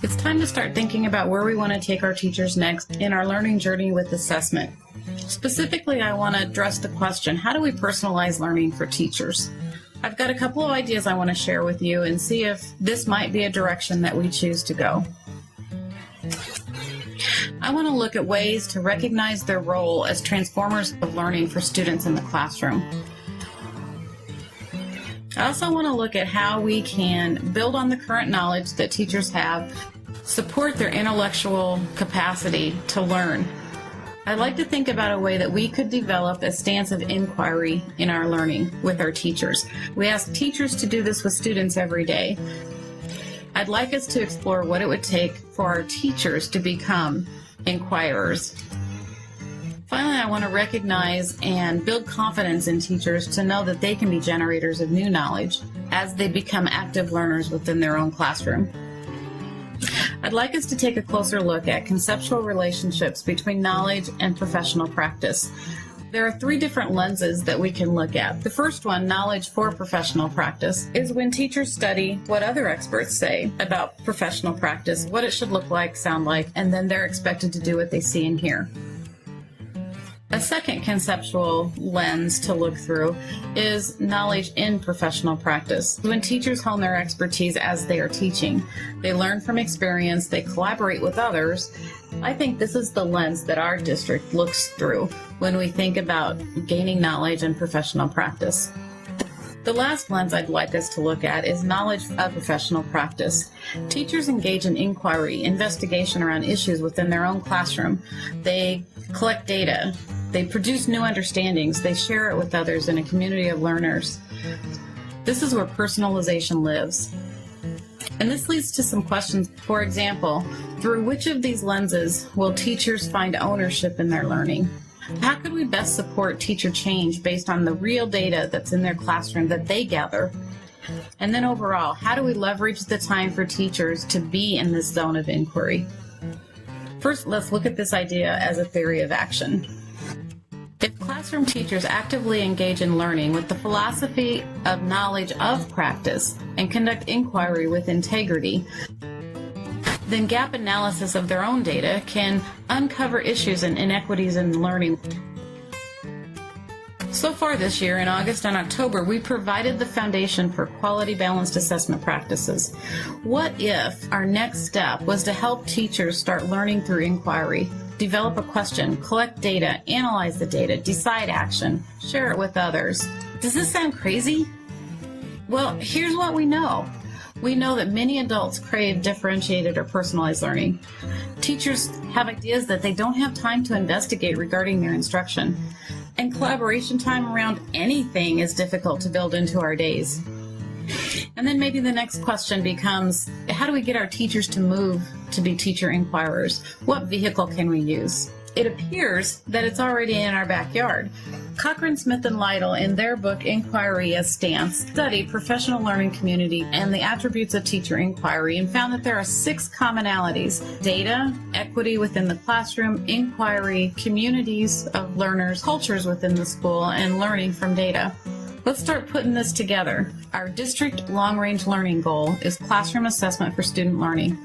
It's time to start thinking about where we want to take our teachers next in our learning journey with assessment. Specifically, I want to address the question, how do we personalize learning for teachers? I've got a couple of ideas I want to share with you and see if this might be a direction that we choose to go. I want to look at ways to recognize their role as transformers of learning for students in the classroom. I also want to look at how we can build on the current knowledge that teachers have, support their intellectual capacity to learn. I'd like to think about a way that we could develop a stance of inquiry in our learning with our teachers. We ask teachers to do this with students every day. I'd like us to explore what it would take for our teachers to become inquirers. Finally, I want to recognize and build confidence in teachers to know that they can be generators of new knowledge as they become active learners within their own classroom. I'd like us to take a closer look at conceptual relationships between knowledge and professional practice. There are 3 different lenses that we can look at. The first one, knowledge for professional practice, is when teachers study what other experts say about professional practice, what it should look like, sound like, and then they're expected to do what they see and hear. A second conceptual lens to look through is knowledge in professional practice. When teachers hone their expertise as they are teaching, they learn from experience, they collaborate with others. I think this is the lens that our district looks through when we think about gaining knowledge in professional practice. The last lens I'd like us to look at is knowledge of professional practice. Teachers engage in inquiry, investigation around issues within their own classroom. They collect data. They produce new understandings. They share it with others in a community of learners. This is where personalization lives. And this leads to some questions. For example, through which of these lenses will teachers find ownership in their learning? How could we best support teacher change based on the real data that's in their classroom that they gather? And then overall, how do we leverage the time for teachers to be in this zone of inquiry? First, let's look at this idea as a theory of action. If classroom teachers actively engage in learning with the philosophy of knowledge of practice and conduct inquiry with integrity, then gap analysis of their own data can uncover issues and inequities in learning. So far this year, in August and October, we provided the foundation for quality balanced assessment practices. What if our next step was to help teachers start learning through inquiry, develop a question, collect data, analyze the data, decide action, share it with others? Does this sound crazy? Well, here's what we know. We know that many adults crave differentiated or personalized learning. Teachers have ideas that they don't have time to investigate regarding their instruction. And collaboration time around anything is difficult to build into our days. And then maybe the next question becomes, how do we get our teachers to move to be teacher inquirers? What vehicle can we use? It appears that it's already in our backyard. Cochran, Smith, and Lytle, in their book Inquiry as Stance, studied professional learning community and the attributes of teacher inquiry and found that there are 6 commonalities: data, equity within the classroom, inquiry, communities of learners, cultures within the school, and learning from data. Let's start putting this together. Our district long-range learning goal is classroom assessment for student learning.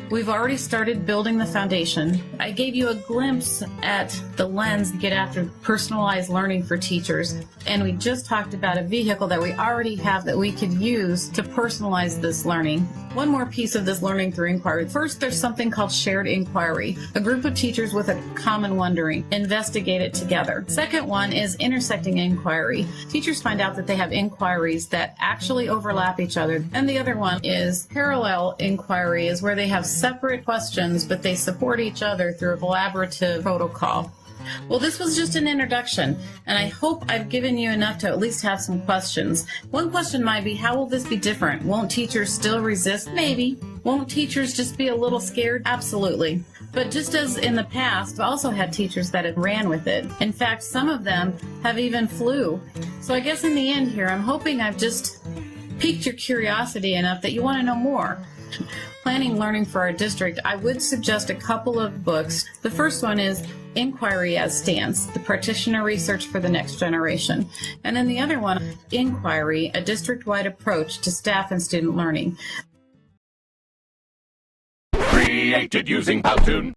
We've already started building the foundation. I gave you a glimpse at the lens to get after personalized learning for teachers, and we just talked about a vehicle that we already have that we could use to personalize this learning. One more piece of this learning through inquiry. First, there's something called shared inquiry. A group of teachers with a common wondering investigate it together. Second one is intersecting inquiry. Teachers find out that they have inquiries that actually overlap each other. And the other one is parallel inquiry, is where they have separate questions, but they support each other through a collaborative protocol. Well, this was just an introduction, and I hope I've given you enough to at least have some questions. One question might be, how will this be different? Won't teachers still resist? Maybe. Won't teachers just be a little scared? Absolutely. But just as in the past, I've also had teachers that have ran with it. In fact, some of them have even flew. So I guess in the end here, I'm hoping I've just piqued your curiosity enough that you want to know more. Planning learning for our district, I would suggest a couple of books. The first one is Inquiry as Stance, the practitioner research for the next generation. And then the other one, Inquiry, a district-wide approach to staff and student learning. created using Powtoon.